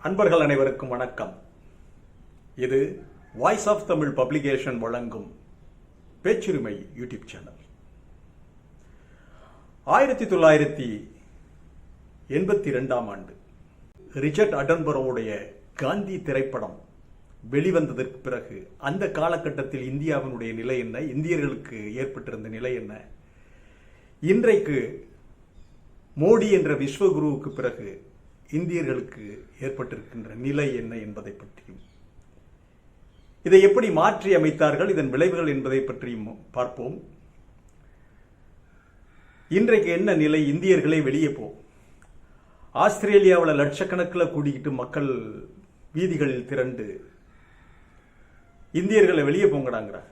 அன்பர்கள் அனைவருக்கும் வணக்கம். இது வாய்ஸ் ஆஃப் தமிழ் பப்ளிகேஷன் வழங்கும் பேச்சுரிமை யூடியூப் சேனல். 1982 ஆண்டு ரிச்சர்ட் அட்டன்பரோவுடைய காந்தி திரைப்படம் வெளிவந்ததற்கு பிறகு அந்த காலகட்டத்தில் இந்தியாவினுடைய நிலை என்ன, இந்தியர்களுக்கு ஏற்பட்டிருந்த நிலை என்ன, இன்றைக்கு மோடி என்ற விஸ்வகுருவுக்கு பிறகு இந்தியர்களுக்கு ஏற்பட்டிருக்கின்ற நிலை என்ன என்பதை பற்றியும், இதை எப்படி மாற்றி அமைத்தார்கள், இதன் விளைவுகள் என்பதை பற்றியும் பார்ப்போம். இன்றைக்கு என்ன நிலை? இந்தியர்களே வெளியே போ. ஆஸ்திரேலியாவில் லட்சக்கணக்கில் கூடிக்கிட்டு மக்கள் வீதிகளில் திரண்டு இந்தியர்களை வெளியே போங்கடாங்கிறார்.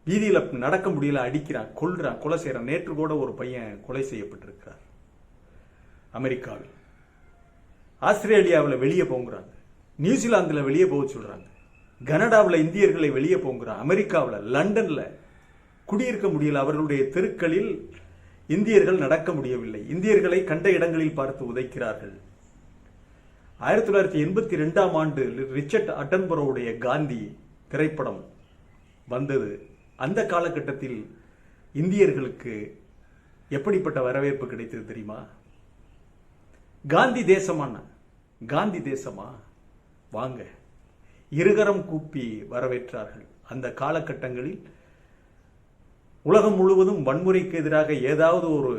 வீதியில் நடக்க முடியல, அடிக்கிறான், கொல்றான், கொலை செய்யறான். நேற்று கூட ஒரு பையன் கொலை செய்யப்பட்டிருக்கிறார் அமெரிக்காவில். ஆஸ்திரேலியாவில் வெளியே போங்கிறாங்க, நியூசிலாந்தில் வெளியே போக சொல்றாங்க, கனடாவில் இந்தியர்களை வெளியே போங்கிறாங்க, அமெரிக்காவில் லண்டன்ல குடியிருக்க முடியல. அவர்களுடைய தெருக்களில் இந்தியர்கள் நடக்க முடியவில்லை. இந்தியர்களை கண்ட இடங்களில் பார்த்து உதைக்கிறார்கள். 1982 ஆண்டு ரிச்சர்ட் அட்டன்பரோவுடைய காந்தி திரைப்படம் வந்தது. அந்த காலகட்டத்தில் இந்தியர்களுக்கு எப்படிப்பட்ட வரவேற்பு கிடைத்தது தெரியுமா? காந்தி தேசமான காந்தி தேசமா வாங்க, இருகரம் கூப்பி வரவேற்றார்கள். அந்த காலகட்டங்களில் உலகம் முழுவதும் வன்முறைக்கு எதிராக ஏதாவது ஒரு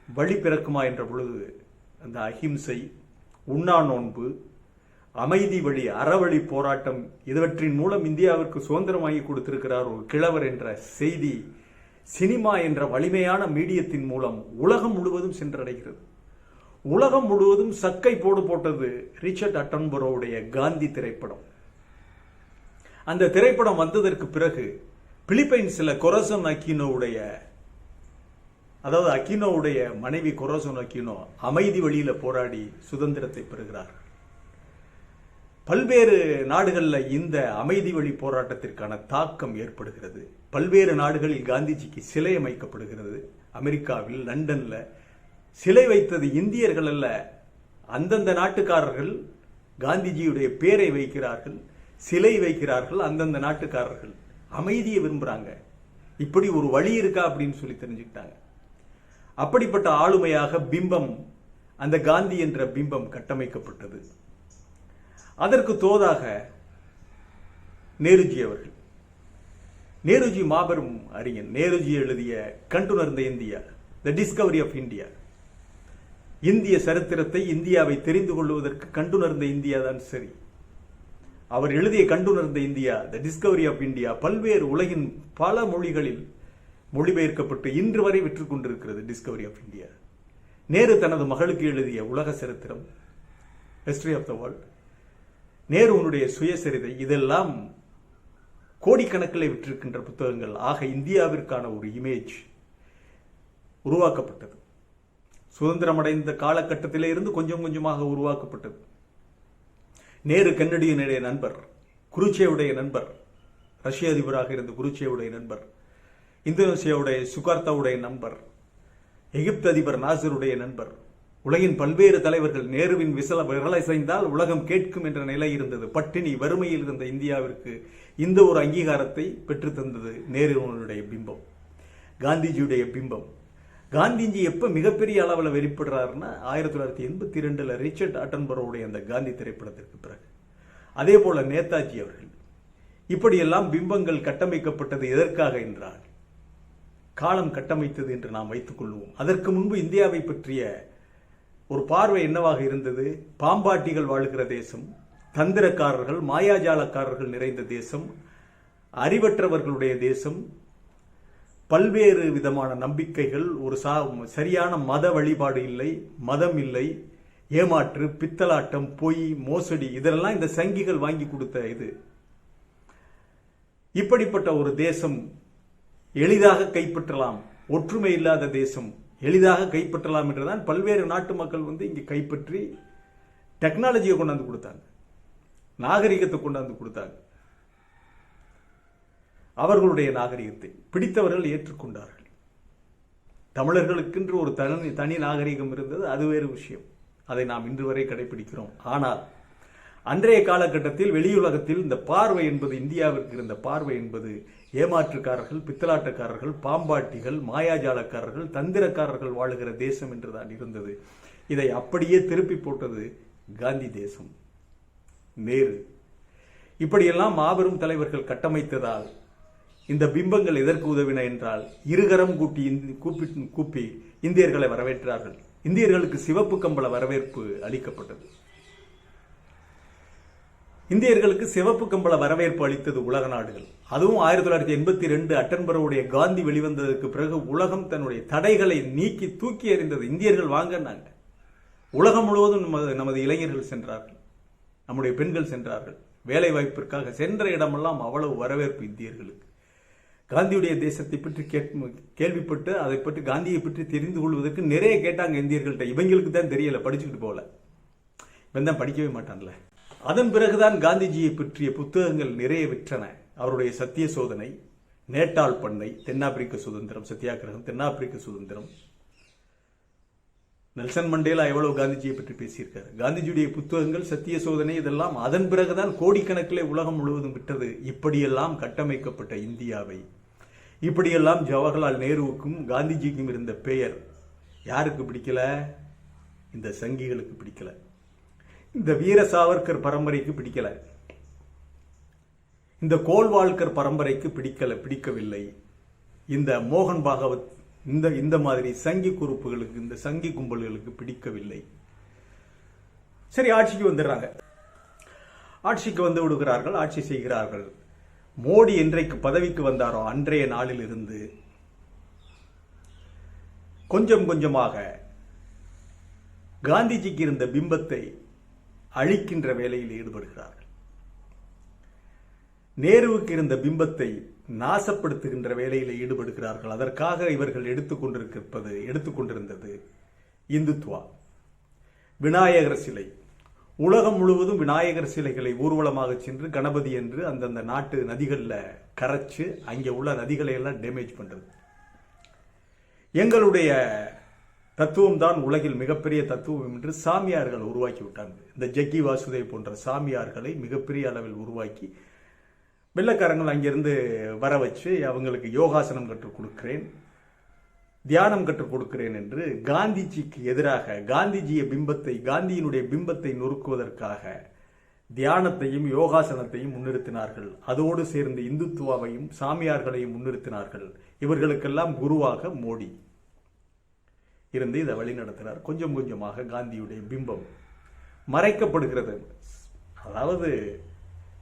வழி பிறக்குமா என்ற பொழுது அந்த அஹிம்சை, உண்ணா நோன்பு, அமைதி வழி, அறவழி போராட்டம், இவற்றின் மூலம் இந்தியாவிற்கு சுதந்திரம் வாங்கி கொடுத்திருக்கிறார் ஒரு கிழவர் என்ற செய்தி சினிமா என்ற வலிமையான மீடியத்தின் மூலம் உலகம் முழுவதும் சென்றடைகிறது. உலகம் முழுவதும் சக்கை போட்டது ரிச்சர்ட் அட்டன்பரோவுடைய காந்தி திரைப்படம். அந்த திரைப்படம் வந்ததற்கு பிறகு பிலிப்பைன்ஸ்ல கொரசன் அக்கினோவுடைய, அதாவது அக்கினோவுடைய மனைவி கொரசன் அக்கினோ அமைதி வழியில போராடி சுதந்திரத்தை பெறுகிறார். பல்வேறு நாடுகளில் இந்த அமைதி வழி போராட்டத்திற்கான தாக்கம் ஏற்படுகிறது. பல்வேறு நாடுகளில் காந்திஜிக்கு சிலை அமைக்கப்படுகிறது. அமெரிக்காவில், லண்டன்ல சிலை வைத்தது இந்தியர்கள் அல்ல, அந்தந்த நாட்டுக்காரர்கள் காந்திஜியுடைய பேரை வைக்கிறார்கள், சிலை வைக்கிறார்கள். அந்தந்த நாட்டுக்காரர்கள் அமைதியை விரும்புறாங்க. இப்படி ஒரு வழி இருக்கா அப்படின்னு சொல்லி தெரிஞ்சுக்கிட்டாங்க. அப்படிப்பட்ட ஆளுமையாக பிம்பம், அந்த காந்தி என்ற பிம்பம் கட்டமைக்கப்பட்டது. அதற்கு தோதாக நேருஜி அவர்கள், நேருஜி மாபெரும் அறிஞர். நேருஜி எழுதிய கண்டுணர்ந்த India, the Discovery of India, இந்திய சரித்திரத்தை, இந்தியாவை தெரிந்து கொள்வதற்கு கண்டுணர்ந்த இந்தியா தான் சரி. அவர் எழுதிய கண்டுணர்ந்த India, the Discovery of India, பல்வேறு உலகின் பல மொழிகளில் மொழிபெயர்க்கப்பட்டு இன்று வரை விற்றுக் கொண்டிருக்கிறது. Discovery of India. நேரு தனது மகளுக்கு எழுதிய உலக சரித்திரம், ஹிஸ்டரி ஆஃப் த வேர்ல்ட், நேருனுடைய சுயசரிதை, இதெல்லாம் கோடிக்கணக்கில் விற்றிருக்கின்ற புத்தகங்கள். ஆக இந்தியாவிற்கான ஒரு இமேஜ் உருவாக்கப்பட்டது. சுதந்திரம் அடைந்த காலகட்டத்திலே இருந்து கொஞ்சம் கொஞ்சமாக உருவாக்கப்பட்டது. நேரு கென்னடியினுடைய நண்பர், குருச்சேவுடைய நண்பர், ரஷ்ய அதிபராக இருந்த குருச்சேவுடைய நண்பர், இந்தோனேசியாவுடைய சுகார்த்தாவுடைய நண்பர், எகிப்து அதிபர் நாசருடைய நண்பர், உலகின் பல்வேறு தலைவர்கள். நேருவின் விரலைசைந்தால் உலகம் கேட்கும் என்ற நிலை இருந்தது. பட்டினி வறுமையில் இருந்த இந்தியாவிற்கு இந்த ஒரு அங்கீகாரத்தை பெற்றுத்தந்தது நேருனுடைய பிம்பம், காந்திஜியுடைய பிம்பம். காந்திஜி எப்ப மிகப்பெரிய அளவில் வெளிப்படுறாருன்னா 1982 ரிச்சர்ட் அட்டன்பரோவுடைய அந்த காந்தி திரைப்படத்திற்கு பிறகு. அதே போல நேதாஜி அவர்கள். இப்படியெல்லாம் பிம்பங்கள் கட்டமைக்கப்பட்டது எதற்காக என்றால், காலம் கட்டமைத்தது என்று நாம் வைத்துக் கொள்வோம். அதற்கு முன்பு இந்தியாவை பற்றிய ஒரு பார்வை என்னவாக இருந்தது? பாம்பாட்டிகள் வாழ்கிற தேசம், தந்திரக்காரர்கள், மாயாஜாலக்காரர்கள் நிறைந்த தேசம், அறிவற்றவர்களுடைய தேசம், பல்வேறு விதமான நம்பிக்கைகள், ஒரு சரியான மத வழிபாடு இல்லை, மதம் இல்லை, ஏமாற்று, பித்தலாட்டம், பொய், மோசடி, இதெல்லாம் இந்த சங்கிகள் வாங்கி கொடுத்த இது. இப்படிப்பட்ட ஒரு தேசம் எளிதாக கைப்பற்றலாம், ஒற்றுமை இல்லாத தேசம் எளிதாக கைப்பற்றலாம் என்றுதான் பல்வேறு நாட்டு மக்கள் இங்கே கைப்பற்றி டெக்னாலஜியை கொண்டாந்து கொடுத்தாங்க, நாகரிகத்தை கொண்டாந்து கொடுத்தாங்க. அவர்களுடைய நாகரிகத்தை பிடித்தவர்கள் ஏற்றுக்கொண்டார்கள். தமிழர்களுக்கென்று ஒரு தனி நாகரிகம் இருந்தது, அது வேறு விஷயம். அதை நாம் இன்று வரை கடைபிடிக்கிறோம். ஆனால் அன்றைய காலகட்டத்தில் வெளியுலகத்தில் இந்த பார்வை என்பது, இந்தியாவிற்கு இருந்த பார்வை என்பது ஏமாற்றுக்காரர்கள், பித்தலாட்டக்காரர்கள், பாம்பாட்டிகள், மாயாஜாலக்காரர்கள், தந்திரக்காரர்கள் வாழுகிற தேசம் என்றுதான் இருந்தது. இதை அப்படியே திருப்பி போட்டது காந்தி தேசம், நேரு. இப்படியெல்லாம் மாபெரும் தலைவர்கள் கட்டமைத்ததால் இந்த பிம்பங்கள் எதற்கு உதவின என்றால், இருகரம் கூப்பி இந்தியர்களை வரவேற்றார்கள். இந்தியர்களுக்கு சிவப்பு கம்பள வரவேற்பு அளிக்கப்பட்டது. இந்தியர்களுக்கு சிவப்பு கம்பள வரவேற்பு அளித்தது உலக நாடுகள். அதுவும் 1982 அட்டன்பரோவுடைய காந்தி வெளிவந்ததற்கு பிறகு உலகம் தன்னுடைய தடைகளை நீக்கி தூக்கி எறிந்தது. இந்தியர்கள் வாங்கினாங்க. உலகம் முழுவதும் நமது இளைஞர்கள் சென்றார்கள், நம்முடைய பெண்கள் சென்றார்கள். வேலை வாய்ப்பிற்காக சென்ற இடமெல்லாம் அவ்வளவு வரவேற்பு இந்தியர்களுக்கு. காந்தியுடைய தேசத்தை பற்றி கேள்விப்பட்டு அதை பற்றி, காந்தியை பற்றி தெரிந்து கொள்வதற்கு நிறைய கேட்டாங்க இந்தியர்கள்ட்ட. இவங்களுக்கு தான் தெரியல, படிச்சுக்கிட்டு போகல. இவன் தான் படிக்கவே மாட்டான்ல. அதன் பிறகுதான் காந்திஜியை பற்றிய புத்தகங்கள் நிறைய விற்றன. அவருடைய சத்திய சோதனை, நேட்டால் பண்ணை, தென்னாப்பிரிக்க சுதந்திரம், சத்தியாகிரகம், தென்னாப்பிரிக்க சுதந்திரம். நெல்சன் மண்டேலா எவ்வளவு காந்திஜியை பற்றி பேசியிருக்காரு. காந்திஜியுடைய புத்தகங்கள், சத்திய சோதனை, இதெல்லாம் அதன் பிறகுதான் கோடிக்கணக்கிலே உலகம் முழுவதும் விட்டது. இப்படியெல்லாம் கட்டமைக்கப்பட்ட இந்தியாவை, இப்படியெல்லாம் ஜவஹர்லால் நேருவுக்கும் காந்திஜிக்கும் இருந்த பெயர் யாருக்கு பிடிக்கல? இந்த சங்கிகளுக்கு பிடிக்கல. இந்த வீர சாவர்கர் பரம்பரைக்கு பிடிக்கல. இந்த கோல்வால்கர் பரம்பரைக்கு பிடிக்கவில்லை. இந்த மோகன் பாகவத், இந்த மாதிரி சங்கி குறுப்புகளுக்கு, இந்த சங்கி கும்பல்களுக்கு பிடிக்கவில்லை. சரி, ஆட்சிக்கு வந்துடுறாங்க. ஆட்சிக்கு வந்து விடுகிறார்கள், ஆட்சி செய்கிறார்கள். மோடி என்றைக்கு பதவிக்கு வந்தாரோ அன்றைய நாளில் இருந்து கொஞ்சம் கொஞ்சமாக காந்திஜிக்கு இருந்த பிம்பத்தை அழிக்கின்ற வேலையில் ஈடுபடுகிறார்கள். நேருவுக்கு இருந்த பிம்பத்தை நாசப்படுத்துகின்ற வேலையில் ஈடுபடுகிறார்கள். அதற்காக இவர்கள் எடுத்துக்கொண்டிருந்தது இந்துத்துவா, விநாயகர் சிலை. உலகம் முழுவதும் விநாயகர் சிலைகளை ஊர்வலமாக சென்று கணபதி என்று அந்தந்த நாட்டு நதிகளில் கரைச்சு அங்கே உள்ள நதிகளை எல்லாம் டேமேஜ் பண்றது. எங்களுடைய தத்துவம் தான் உலகில் மிகப்பெரிய தத்துவம் என்று சாமியார்கள் உருவாக்கி விட்டாங்க. இந்த ஜக்கி வாசுதேவ் போன்ற சாமியார்களை மிகப்பெரிய அளவில் உருவாக்கி வெள்ளக்காரங்கள் அங்கிருந்து வர வச்சு அவங்களுக்கு யோகாசனம் கற்றுக் கொடுக்கிறேன், தியானம் கற்றுக் கொடுக்கிறேன் என்று காந்திஜிக்கு எதிராக காந்தியினுடைய பிம்பத்தை நொறுக்குவதற்காக தியானத்தையும் யோகாசனத்தையும் முன்னிறுத்தினார்கள். அதோடு சேர்ந்து இந்துத்துவாவையும் சாமியார்களையும் முன்னிறுத்தினார்கள். இவர்களுக்கெல்லாம் குருவாக மோடி இருந்து இதை வழிநடத்தினார். கொஞ்சம் கொஞ்சமாக காந்தியுடைய பிம்பம் மறைக்கப்படுகிறது. அதாவது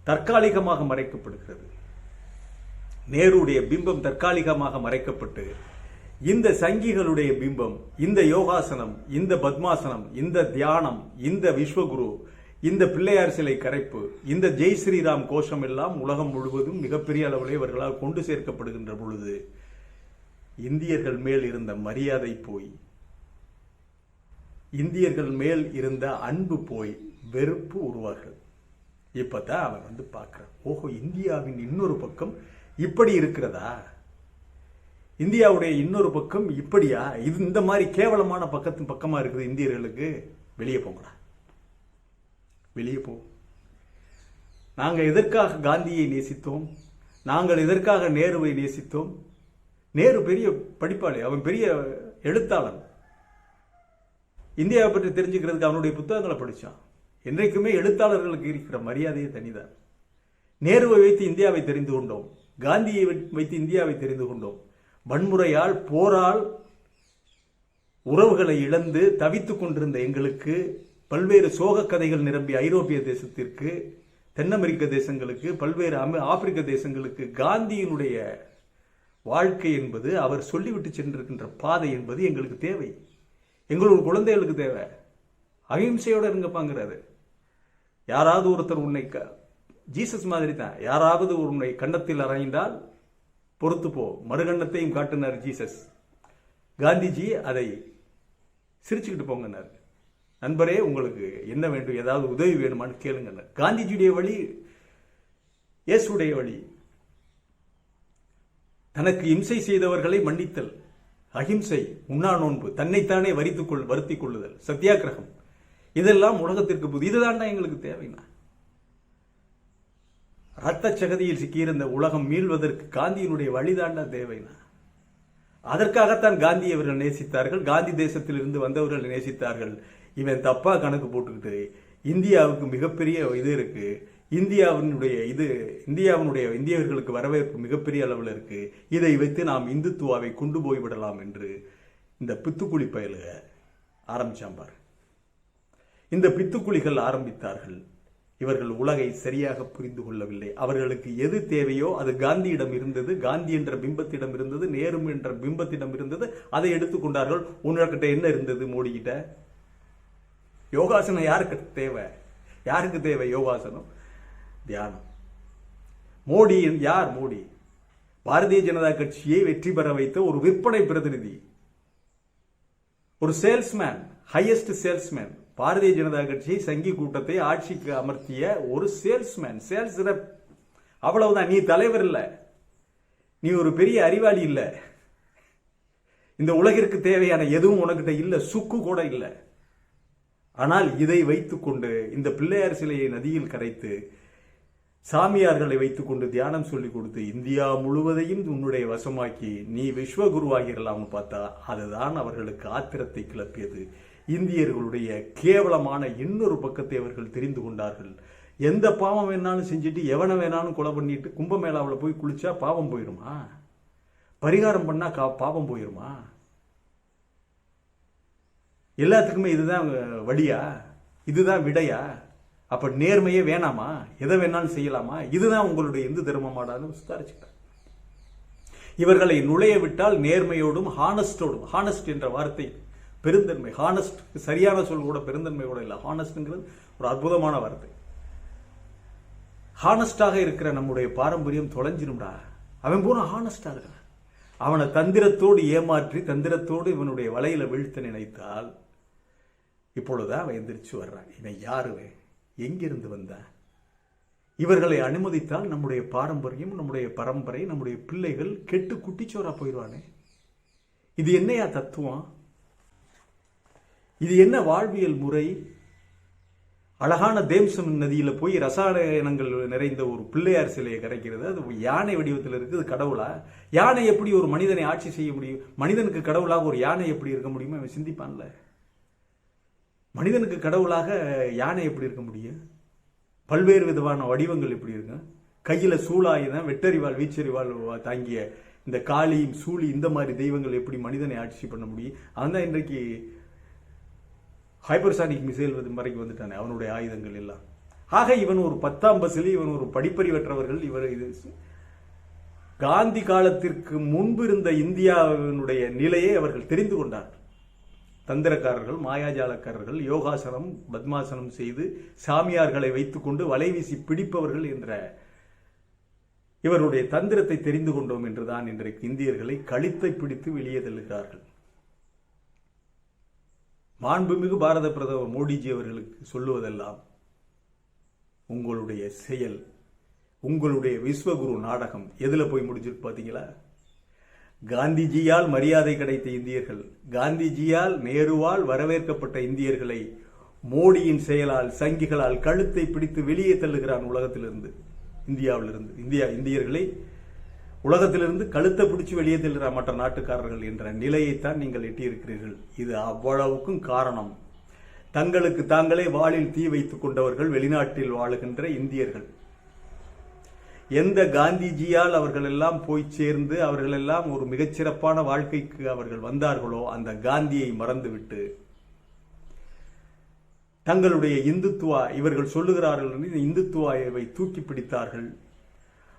தற்காலிகமாக மறைக்கப்படுகிறது. நேருடைய பிம்பம் தற்காலிகமாக மறைக்கப்பட்டு இந்த சங்கிகளுடைய பிம்பம், இந்த யோகாசனம், இந்த பத்மாசனம், இந்த தியானம், இந்த விஸ்வகுரு, இந்த பிள்ளையார் சிலை கரைப்பு, இந்த ஜெய் ஸ்ரீராம் கோஷம் எல்லாம் உலகம் முழுவதும் மிகப்பெரிய அளவிலே இவர்களால் கொண்டு சேர்க்கப்படுகின்ற பொழுது இந்தியர்கள் மேல் இருந்த மரியாதை போய், இந்தியர்கள் மேல் இருந்த அன்பு போய் வெறுப்பு உருவாகிறது. இப்பதான் அவன் வந்து பார்க்கிறான், ஓஹோ, இந்தியாவின் இன்னொரு பக்கம் இப்படி இருக்கிறதா, இந்தியாவுடைய இன்னொரு பக்கம் இப்படியா, இது இந்த மாதிரி கேவலமான பக்கமா இருக்குது இந்தியர்களுக்கு. வெளியே போங்களா, வெளியே போ. நாங்க எதற்காக காந்தியை நேசித்தோம், நாங்கள் எதற்காக நேருவை நேசித்தோம். நேரு பெரிய படிப்பாளி, அவன் பெரிய எழுத்தாளன். இந்தியாவை பற்றி தெரிஞ்சுக்கிறதுக்கு அவனுடைய புத்தகங்களை படிச்சான். என்றைக்குமே எழுத்தாளர்களுக்கு இருக்கிற மரியாதையை தனிதான். நேருவை வைத்து இந்தியாவை தெரிந்து கொண்டோம், காந்தியை வைத்து இந்தியாவை தெரிந்து கொண்டோம். வன்முறையால், போரால் உறவுகளை இழந்து தவித்துக் கொண்டிருந்த எங்களுக்கு, பல்வேறு சோக கதைகள் நிரம்பிய ஐரோப்பிய தேசத்திற்கு, தென் அமெரிக்க தேசங்களுக்கு, பல்வேறு ஆப்பிரிக்க தேசங்களுக்கு காந்தியினுடைய வாழ்க்கை என்பது, அவர் சொல்லிவிட்டு சென்றிருக்கின்ற பாதை என்பது எங்களுக்கு தேவை. எங்களோட குழந்தைகளுக்கு தேவை. அகிம்சையோட இருங்கப்பாங்கிறாரு. யாராவது ஒருத்தர் உன்னை, ஜீசஸ் மாதிரி தான், யாராவது உன்னை கன்னத்தில் அறைந்தால் பொறுத்து போ, மறுகண்ணத்தையும் காட்டினார் ஜீசஸ். காந்திஜி அதை சிரிச்சுக்கிட்டு போங்கன்னார். நண்பரே, உங்களுக்கு என்ன வேண்டும், ஏதாவது உதவி வேணுமான்னு கேளுங்க. காந்திஜியுடைய வழி இயேசுடைய வழி. தனக்கு இம்சை செய்தவர்களை மன்னித்தல், அகிம்சை, உண்ணா நோன்பு, தன்னைத்தானே வருத்திக் கொள்ளுதல், சத்தியாகிரகம், இதெல்லாம் உலகத்திற்கு புது. இதுதான்டா எங்களுக்கு தேவைன்னா. ரத்த சகதியில் சிக்கியிருந்த உலகம் மீள்வதற்கு காந்தியினுடைய வழிதாண்டா தேவைனா. அதற்காகத்தான் காந்தி அவர்கள் நேசித்தார்கள், காந்தி தேசத்தில் இருந்து வந்தவர்கள் நேசித்தார்கள். இவன் தப்பா கணக்கு போட்டுக்கிட்டு இந்தியாவுக்கு மிகப்பெரிய இது இருக்கு, இந்தியர்களுக்கு வரவேற்பு மிகப்பெரிய அளவில் இருக்கு, இதை வைத்து நாம் இந்துத்துவாவை கொண்டு போய்விடலாம் என்று இந்த பித்துக்குழி பயலுக ஆரம்பிச்சாம்பார். இந்த பித்துக்குழிகள் ஆரம்பித்தார்கள். இவர்கள் உலகை சரியாக புரிந்து கொள்ளவில்லை. அவர்களுக்கு எது தேவையோ அது காந்தியிடம் இருந்தது, காந்தி என்ற பிம்பத்திடம் இருந்தது, நேரு என்ற பிம்பத்திடம் இருந்தது. அதை எடுத்துக்கொண்டார்கள். உன்கிட்ட என்ன இருந்தது? மோடி கிட்ட யோகாசனம் யாருக்கு தேவை? யாருக்கு தேவை யோகாசனம்? தியானம். மோடி யார்? மோடி பாரதிய ஜனதா கட்சியை வெற்றி பெற வைத்த ஒரு விற்பனை பிரதிநிதி, ஒரு salesman, highest salesman. Bharatiya Janata கட்சி சங்கி கூட்டத்தை ஆட்சிக்கு அமர்த்திய ஒரு சேல்ஸ்மேன், சேல்ஸ் ரெப். அவ்வளவுதான். நீ தலைவர் இல்ல, நீ ஒரு பெரிய அறிவாளி இல்ல, இந்த உலகிற்கு தேவையான எதுவும் உனக்கிட்ட இல்ல, சுக்கு கூட இல்ல. ஆனால் இதை வைத்துக்கொண்டு இந்த பிள்ளையார் சிலையை நதியில் கரைத்து சாமியார்களை வைத்துக்கொண்டு தியானம் சொல்லிக் கொடுத்து இந்தியா முழுவதையும் உன்னுடைய வசமாக்கி நீ விஸ்வகுருவாகிடலாம்னு பார்த்தா அதுதான் அவர்களுக்கு ஆத்திரத்தை கிளப்பியது. இந்தியர்களுடைய கேவலமான இன்னொரு பக்கத்தை அவர்கள் தெரிந்து கொண்டார்கள். எந்த பாவம் வேணாலும் செஞ்சுட்டு எவனை வேணாலும் கொலை பண்ணிட்டு கும்பமேளாவில் போய் குளிச்சா பாவம் போயிருமா? பரிகாரம் பண்ணா பாவம் போயிருமா? எல்லாத்துக்குமே இதுதான் வழியா? இதுதான் விடையா? அப்ப நேர்மையே வேணாமா? எதை வேணாலும் செய்யலாமா? இதுதான் உங்களுடைய இந்து தர்மமாடான்னு விசாரிச்சுக்க. இவர்களை நுழைய விட்டால் நேர்மையோடும் ஹானஸ்டோடும், ஹானஸ்ட் என்ற வார்த்தை பெருந்தன்மை, ஹானஸ்ட் சரியான சொல் கூட பெருந்தன்மை கூட இல்லை, ஹானஸ்ட்ங்கிறது ஒரு அற்புதமான வார்த்தை. ஹானஸ்டாக இருக்கிற நம்முடைய பாரம்பரியம் தொலைஞ்சிரும்டா. அவன் பூரா ஹானஸ்டா இருக்கான். அவனை தந்திரத்தோடு ஏமாற்றி தந்திரத்தோடு இவனுடைய வலையில வீழ்த்த நினைத்தால் இப்பொழுதுதான் அவன் எந்திரிச்சு வர்றான். இவன் யாருவே? எங்கிருந்து வந்த? இவர்களை அனுமதித்தால் நம்முடைய பாரம்பரியம், நம்முடைய பரம்பரை, நம்முடைய பிள்ளைகள் கெட்டு குட்டிச்சோரா போயிடுவானே. இது என்னையா தத்துவம்? இது என்ன வாழ்வியல் முறை? அழகான தேம்சம் நதியில போய் ரசாயனங்கள் நிறைந்த ஒரு பிள்ளையார் சிலையை கரைக்கிறது, அது யானை வடிவத்தில் இருக்குது. கடவுளா? யானை எப்படி ஒரு மனிதனை ஆட்சி செய்ய முடியும்? மனிதனுக்கு கடவுளாக ஒரு யானை எப்படி இருக்க முடியுமோ? அவன் சிந்திப்பான்ல. மனிதனுக்கு கடவுளாக யானை எப்படி இருக்க முடியும்? பல்வேறு விதமான வடிவங்கள் எப்படி இருக்கு? கையில சூளாயுதம், வெட்டறிவாள், வீச்சறிவாள் தாங்கிய இந்த காளியும் சூழி, இந்த மாதிரி தெய்வங்கள் எப்படி மனிதனை ஆட்சி பண்ண முடியும்? அவன் இன்றைக்கு ஹைப்பர்சானிக் மிசைல் வரைக்கும் வந்துட்டானே அவனுடைய ஆயுதங்கள் எல்லாம். ஆக இவன் ஒரு 10ஆம் பசிலி, இவன் ஒரு படிப்பறிவற்றவர்கள். இவர் இது காந்தி காலத்திற்கு முன்பு இருந்த இந்தியாவினுடைய நிலையை அவர்கள் தெரிந்து கொண்டார்கள். தந்திரக்காரர்கள், மாயாஜாலக்காரர்கள், யோகாசனம் பத்மாசனம் செய்து சாமியார்களை வைத்துக்கொண்டு வலைவீசி பிடிப்பவர்கள் என்ற இவருடைய தந்திரத்தை தெரிந்து கொண்டோம் என்றுதான் இன்றைக்கு இந்தியர்களை கழுத்தை பிடித்து வெளியே தள்ளுகிறார்கள். மாண்புமிகு பாரத பிரதமர் மோடிஜி அவர்களுக்கு சொல்லுவதெல்லாம், உங்களுடைய செயல், உங்களுடைய விஸ்வகுரு நாடகம் எதுல போய் முடிஞ்சிருக்கு பாத்தீங்களா? காந்திஜியால் மரியாதை கிடைத்த இந்தியர்கள், காந்திஜியால் நேருவால் வரவேற்கப்பட்ட இந்தியர்களை மோடியின் செயலால், சங்கிகளால் கழுத்தை பிடித்து வெளியே தள்ளுகிறான் உலகத்திலிருந்து, இந்தியாவிலிருந்து. இந்தியர்களை உலகத்திலிருந்து கழுத்தை பிடிச்சு வெளியே தள்ளுகிற மற்ற நாட்டுக்காரர்கள் என்ற நிலையைத்தான் நீங்கள் எட்டியிருக்கிறீர்கள். இது அவ்வளவுக்கும் காரணம் தங்களுக்கு தாங்களே வாளில் தீ வைத்துக் கொண்டவர்கள், வெளிநாட்டில் வாழுகின்ற இந்தியர்கள். எந்த காந்திஜியால் அவர்கள் எல்லாம் போய் சேர்ந்து அவர்கள் எல்லாம் ஒரு மிகச்சிறப்பான வாழ்க்கைக்கு அவர்கள் வந்தார்களோ அந்த காந்தியை மறந்துவிட்டு தங்களுடைய இந்துத்துவா, இவர்கள் சொல்லுகிறார்கள் இந்த இந்துத்துவாவை தூக்கி பிடித்தார்கள்.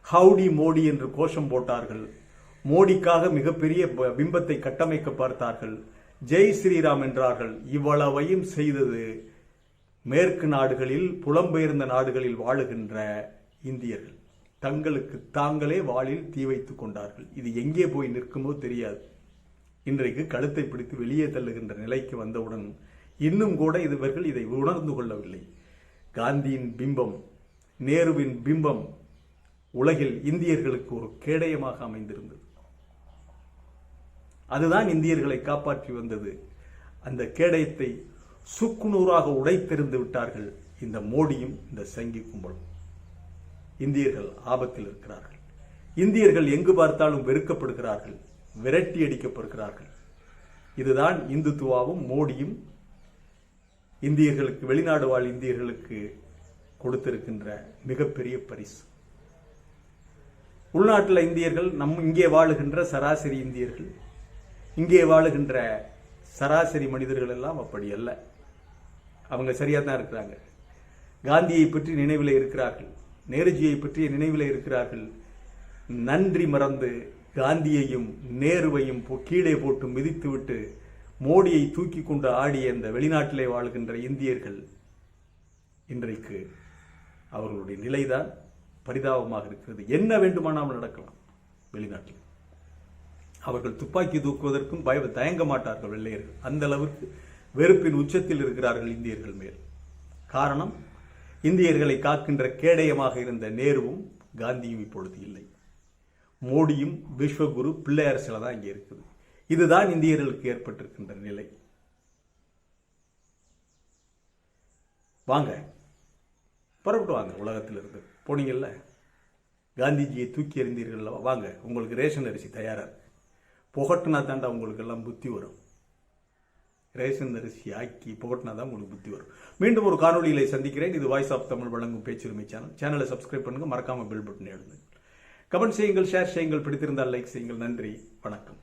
ஹவுடி மோடி என்று கோஷம் போட்டார்கள். மோடிக்காக மிகப்பெரிய பிம்பத்தை கட்டமைக்க பார்த்தார்கள். ஜெய் ஸ்ரீராம் என்றார்கள். இவ்வளவையும் செய்தது மேற்கு நாடுகளில், புலம்பெயர்ந்த நாடுகளில் வாழுகின்ற இந்தியர்கள். தங்களுக்கு தாங்களே வாளில் தீ வைத்துக் கொண்டார்கள். இது எங்கே போய் நிற்குமோ தெரியாது. இன்றைக்கு கழுத்தை பிடித்து வெளியே தள்ளுகின்ற நிலைக்கு வந்தவுடன் இன்னும் கூட இவர்கள் இதை உணர்ந்து கொள்ளவில்லை. காந்தியின் பிம்பம், நேருவின் பிம்பம் உலகில் இந்தியர்களுக்கு ஒரு கேடயமாக அமைந்திருந்தது. அதுதான் இந்தியர்களை காப்பாற்றி வந்தது. அந்த கேடயத்தை சுக்குநூறாக உடைத்தெறிந்து விட்டார்கள் இந்த மோடியும் இந்த சங்கி கும்பலும். இந்தியர்கள் ஆபத்தில் இருக்கிறார்கள். இந்தியர்கள் எங்கு பார்த்தாலும் வெறுக்கப்படுகிறார்கள், விரட்டி அடிக்கப்படுகிறார்கள். இதுதான் இந்துத்துவாவும் மோடியும் இந்தியர்களுக்கு, வெளிநாடு வாழ் இந்தியர்களுக்கு கொடுத்திருக்கின்ற மிகப்பெரிய பரிசு. உள்நாட்டில் இந்தியர்கள், இங்கே வாழுகின்ற சராசரி இந்தியர்கள், இங்கே வாழுகின்ற சராசரி மனிதர்கள் எல்லாம் அப்படி அல்ல. அவங்க சரியா தான் இருக்கிறாங்க. காந்தியை பற்றி நினைவில் இருக்கிறார்கள், நேருஜியை பற்றிய நினைவில் இருக்கிறார்கள். நன்றி மறந்து காந்தியையும் நேருவையும் கீழே போட்டு மிதித்துவிட்டு மோடியை தூக்கி கொண்டு ஆடிய இந்த வெளிநாட்டிலே வாழ்கின்ற இந்தியர்கள் இன்றைக்கு அவர்களுடைய நிலைதான் பரிதாபமாக இருக்கிறது. என்ன வேண்டுமானாலும் நடக்கலாம் வெளிநாட்டில். அவர்கள் துப்பாக்கி தூக்குவதற்கும் தயங்க மாட்டார்கள் வெள்ளையர்கள். அந்த அளவுக்கு வெறுப்பின் உச்சத்தில் இருக்கிறார்கள் இந்தியர்கள் மேல். காரணம், இந்தியர்களை காக்கின்ற கேடயமாக இருந்த நேருவும் காந்தியும் இப்பொழுது இல்லை. மோடியும் விஸ்வகுரு பிள்ளையார் சிலை தான் இங்கே இருக்குது. இதுதான் இந்தியர்களுக்கு ஏற்பட்டிருக்கின்ற நிலை. வாங்க, புறப்பட்டு வாங்க. உலகத்தில் இருந்து போனீங்கல்ல, காந்திஜியை தூக்கி எறிந்தீர்கள், வாங்க, உங்களுக்கு ரேஷன் அரிசி தயாரா இருக்கு. புகட்டினா தாண்டா உங்களுக்கு எல்லாம் புத்தி வரும். ரேஷன் அரிசி ஆக்கி புகட்டினா தான் உங்களுக்கு புத்தி வரும். மீண்டும் ஒரு காணொலியிலே சந்திக்கிறேன். இது வாய்ஸ் ஆஃப் தமிழ் வழங்கும் பேச்சுரிமை சேனல். சேனலை சப்ஸ்கிரைப் பண்ணுங்க, மறக்காம பெல் பட்டன் எழுதுங்க. கமெண்ட் செய்யுங்கள், ஷேர் செய்யுங்கள், பிடித்திருந்தால் லைக் செய்யுங்கள். நன்றி, வணக்கம்.